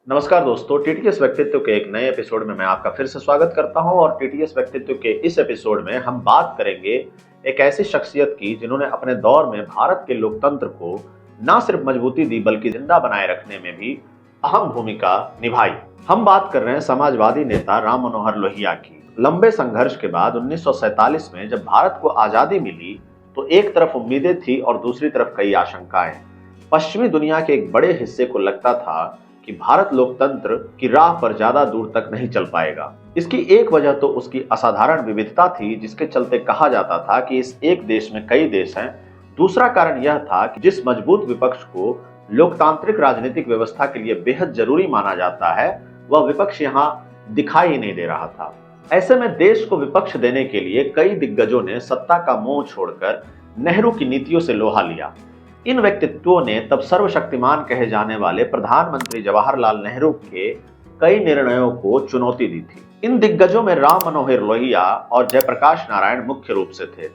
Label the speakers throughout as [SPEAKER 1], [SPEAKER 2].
[SPEAKER 1] नमस्कार दोस्तों, टीटीएस व्यक्तित्व के एक नए एपिसोड में मैं आपका फिर से स्वागत करता हूं। और टीटीएस व्यक्तित्व के इस एपिसोड में हम बात करेंगे एक ऐसी शख्सियत की जिन्होंने अपने दौर में भारत के लोकतंत्र को न सिर्फ मजबूती दी बल्कि जिंदा बनाए रखने में भी अहम भूमिका निभाई। हम बात कर रहे हैं समाजवादी नेता राम मनोहर लोहिया की। लंबे संघर्ष के बाद 1947 में जब भारत को आजादी मिली तो एक तरफ उम्मीदें थी और दूसरी तरफ कई आशंकाएं। पश्चिमी दुनिया के एक बड़े हिस्से को लगता था कि भारत लोकतंत्र की राह पर ज्यादा दूर तक नहीं चल पाएगा। इसकी एक वजह तो उसकी असाधारण विविधता थी, जिसके चलते कहा जाता था कि इस एक देश में कई देश हैं। दूसरा कारण यह था कि जिस मजबूत विपक्ष को लोकतांत्रिक राजनीतिक व्यवस्था के लिए बेहद जरूरी माना जाता है, वह विपक्ष यहाँ दिखाई ही नहीं दे रहा था। ऐसे में देश को विपक्ष देने के लिए कई दिग्गजों ने सत्ता का मोह छोड़कर नेहरू की नीतियों से लोहा लिया। इन व्यक्तित्वों ने तब सर्वशक्तिमान कहे जाने वाले प्रधानमंत्री जवाहरलाल नेहरू के कई निर्णयों को चुनौती दी थी। इन दिग्गजों में राम मनोहर लोहिया और जयप्रकाश नारायण मुख्य रूप से थे।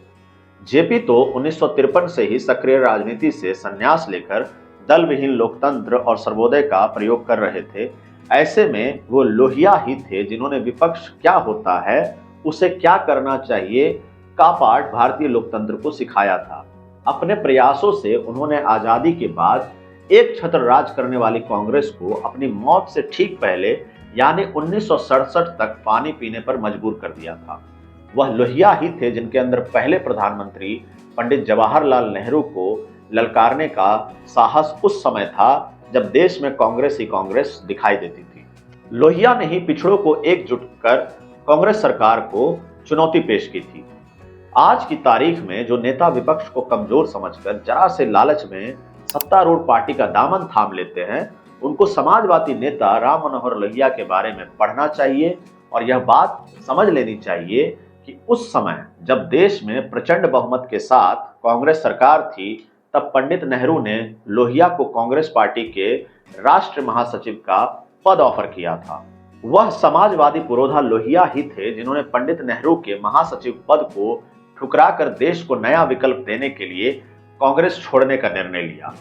[SPEAKER 1] जेपी तो 1953 से ही सक्रिय राजनीति से संन्यास लेकर दल विहीन लोकतंत्र और सर्वोदय का प्रयोग कर रहे थे। ऐसे में वो लोहिया ही थे जिन्होंने विपक्ष क्या होता है, उसे क्या करना चाहिए का पाठ भारतीय लोकतंत्र को सिखाया था। अपने प्रयासों से उन्होंने आजादी के बाद एक छत्र राज करने वाली कांग्रेस को अपनी मौत से ठीक पहले यानी 1967 तक पानी पीने पर मजबूर कर दिया था। वह लोहिया ही थे जिनके अंदर पहले प्रधानमंत्री पंडित जवाहरलाल नेहरू को ललकारने का साहस उस समय था जब देश में कांग्रेस ही कांग्रेस दिखाई देती थी। लोहिया ने ही पिछड़ों को एकजुट कर कांग्रेस सरकार को चुनौती पेश की थी। आज की तारीख में जो नेता विपक्ष को कमजोर समझकर जरा से लालच में सत्तारूढ़ पार्टी का दामन थाम लेते हैं, उनको समाजवादी नेता राम मनोहर लोहिया के बारे में पढ़ना चाहिए और यह बात समझ लेनी चाहिए कि उस समय जब देश में प्रचंड बहुमत के साथ कांग्रेस सरकार थी, तब पंडित नेहरू ने लोहिया को कांग्रेस पार्टी के राष्ट्रीय महासचिव का पद ऑफर किया था। वह समाजवादी पुरोधा लोहिया ही थे जिन्होंने पंडित नेहरू के महासचिव पद को ठुकरा कर देश को नया विकल्प देने के लिए कांग्रेस छोड़ने का निर्णय लिया।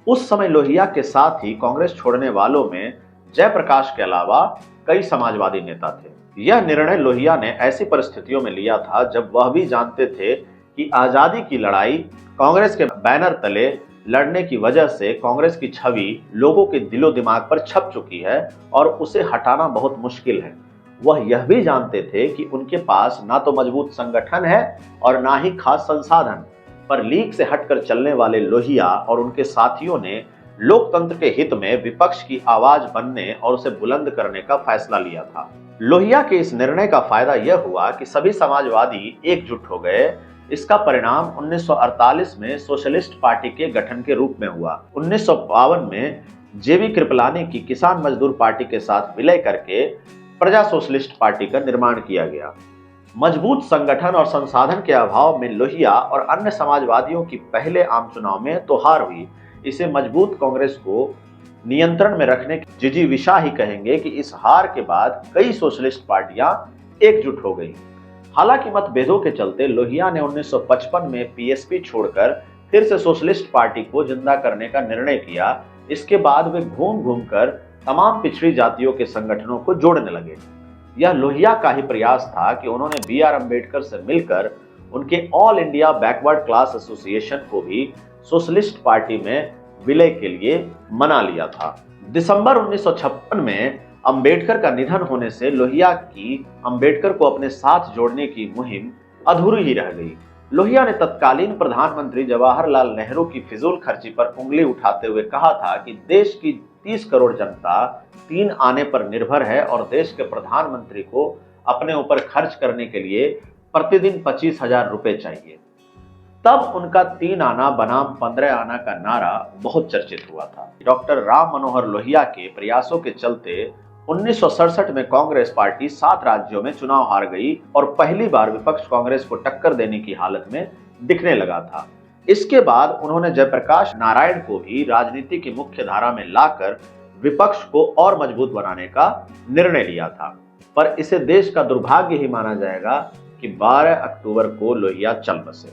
[SPEAKER 1] उस समय लोहिया के साथ ही कांग्रेस छोड़ने वालों में जयप्रकाश के अलावा कई समाजवादी नेता थे। यह निर्णय लोहिया ने ऐसी परिस्थितियों में लिया था जब वह भी जानते थे कि आजादी की लड़ाई कांग्रेस के बैनर तले लड़ने की वजह से कांग्रेस की छवि लोगों के दिलो दिमाग पर छप चुकी है और उसे हटाना बहुत मुश्किल है। वह यह भी जानते थे कि उनके पास ना तो मजबूत संगठन है और ना ही खास संसाधन, पर लीक से हटकर चलने वाले लोहिया और उनके साथियों ने लोकतंत्र के हित में विपक्ष की आवाज बनने और उसे बुलंद करने का फैसला लिया था। लोहिया के इस निर्णय का फायदा यह हुआ कि सभी समाजवादी एकजुट हो गए। इसका परिणाम 1948 में सोशलिस्ट पार्टी के गठन के रूप में हुआ। 1952 में जेबी कृपलानी की किसान मजदूर पार्टी के साथ विलय करके प्रजा सोशलिस्ट पार्टी का निर्माण किया गया। मजबूत संगठन और संसाधन के अभाव में लोहिया और अन्य समाजवादियों की पहले आम चुनाव में तो हार हुई। इसे मजबूत कांग्रेस को नियंत्रण में रखने की जिजीविषा ही कहेंगे कि इस हार के बाद कई सोशलिस्ट पार्टियां एकजुट हो गई। हालांकि मतभेदों के चलते लोहिया ने 1955 में पीएसपी छोड़कर फिर से सोशलिस्ट पार्टी को जिंदा करने का निर्णय किया। इसके बाद वे घूम घूम कर तमाम पिछड़ी जातियों के संगठनों को जोड़ने लगे। यह लोहिया का ही प्रयास था कि उन्होंने बी.आर. अम्बेडकर से मिलकर उनके all India backward class association को भी सोशलिस्ट पार्टी में विलय के लिए मना लिया था। दिसंबर 1956 में अम्बेडकर का निधन होने से लोहिया की अम्बेडकर को अपने साथ जोड़ने की मुहिम अधूरी ही रह गई। लोहिया ने तत्कालीन प्रधानमंत्री जवाहरलाल नेहरू की फिजूल खर्ची पर उंगली उठाते हुए कहा था कि देश की 30 करोड़ जनता 3 आने पर निर्भर है और देश के प्रधानमंत्री को अपने ऊपर खर्च करने के लिए प्रतिदिन 25,000 रुपए चाहिए। तब उनका 3 आना बनाम 15 आना का नारा बहुत चर्चित हुआ था। डॉक्टर राम मनोहर लोहिया के प्रयासों के चलते 1967 में कांग्रेस पार्टी 7 राज्यों में चुनाव हार गई और पहली बार विपक्ष कांग्रेस को टक्कर देने की हालत में दिखने लगा था। इसके बाद उन्होंने जयप्रकाश नारायण को भी राजनीति की मुख्य धारा में लाकर विपक्ष को और मजबूत बनाने का निर्णय लिया था। पर इसे देश का दुर्भाग्य ही माना जाएगा कि 12 अक्टूबर को लोहिया चल बसे।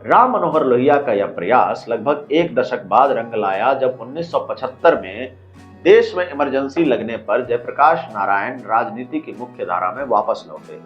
[SPEAKER 1] राम मनोहर लोहिया का यह प्रयास लगभग एक दशक बाद रंग लाया जब 1975 में देश में इमरजेंसी लगने पर जयप्रकाश नारायण राजनीति की मुख्य धारा में वापस लौटे।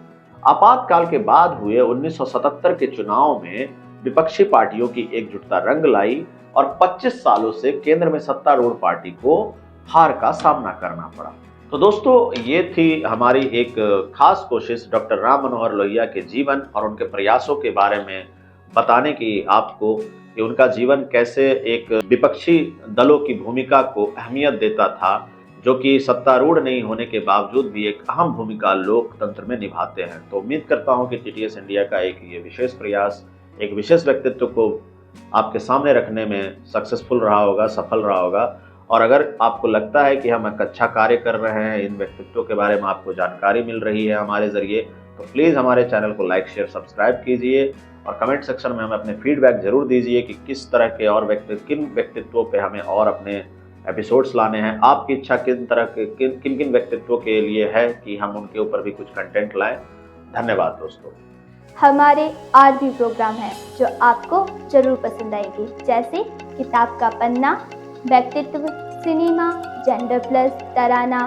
[SPEAKER 1] आपातकाल के बाद हुए 1977 के चुनाव में विपक्षी पार्टियों की एकजुटता रंग लाई और 25 सालों से केंद्र में सत्तारूढ़ पार्टी को हार का सामना करना पड़ा। तो दोस्तों, ये थी हमारी एक खास कोशिश डॉक्टर राम मनोहर लोहिया के जीवन और उनके प्रयासों के बारे में बताने की आपको, कि उनका जीवन कैसे एक विपक्षी दलों की भूमिका को अहमियत देता था, जो कि सत्तारूढ़ नहीं होने के बावजूद भी एक अहम भूमिका लोकतंत्र में निभाते हैं। तो उम्मीद करता हूं कि टीटीएस इंडिया का एक ये विशेष प्रयास एक विशेष व्यक्तित्व को आपके सामने रखने में सक्सेसफुल रहा होगा, सफल रहा होगा। और अगर आपको लगता है कि हम एक अच्छा कार्य कर रहे हैं, इन व्यक्तित्वों के बारे में आपको जानकारी मिल रही है हमारे जरिए, तो प्लीज़ हमारे चैनल को लाइक, शेयर, सब्सक्राइब कीजिए और कमेंट सेक्शन में हमें अपने फीडबैक जरूर दीजिए कि किस तरह के और किन व्यक्तित्वों पे हमें और अपने एपिसोड्स लाने हैं। आपकी इच्छा किन तरह के किन किन व्यक्तित्वों के लिए है कि हम उनके ऊपर भी कुछ कंटेंट लाएं। धन्यवाद दोस्तों।
[SPEAKER 2] हमारे और भी प्रोग्राम हैं जो आपको जरूर पसंद आएंगे, जैसे किताब का पन्ना, व्यक्तित्व, सिनेमा, जेंडर प्लस, तराना,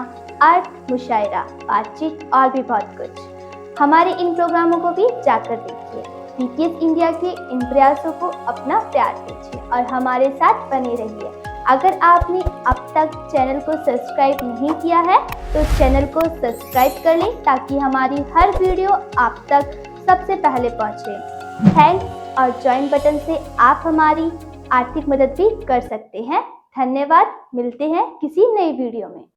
[SPEAKER 2] आर्ट, मुशायरा, बातचीत और भी बहुत कुछ। हमारे इन प्रोग्रामों को भी जाकर देखिए। टीटीएस इंडिया के इन प्रयासों को अपना प्यार दीजिए और हमारे साथ बने रहिए। अगर आपने अब तक चैनल को सब्सक्राइब नहीं किया है तो चैनल को सब्सक्राइब कर लें ताकि हमारी हर वीडियो आप तक सबसे पहले पहुंचे। थैंक्स और ज्वाइन बटन से आप हमारी आर्थिक मदद भी कर सकते हैं। धन्यवाद। मिलते हैं किसी नई वीडियो में।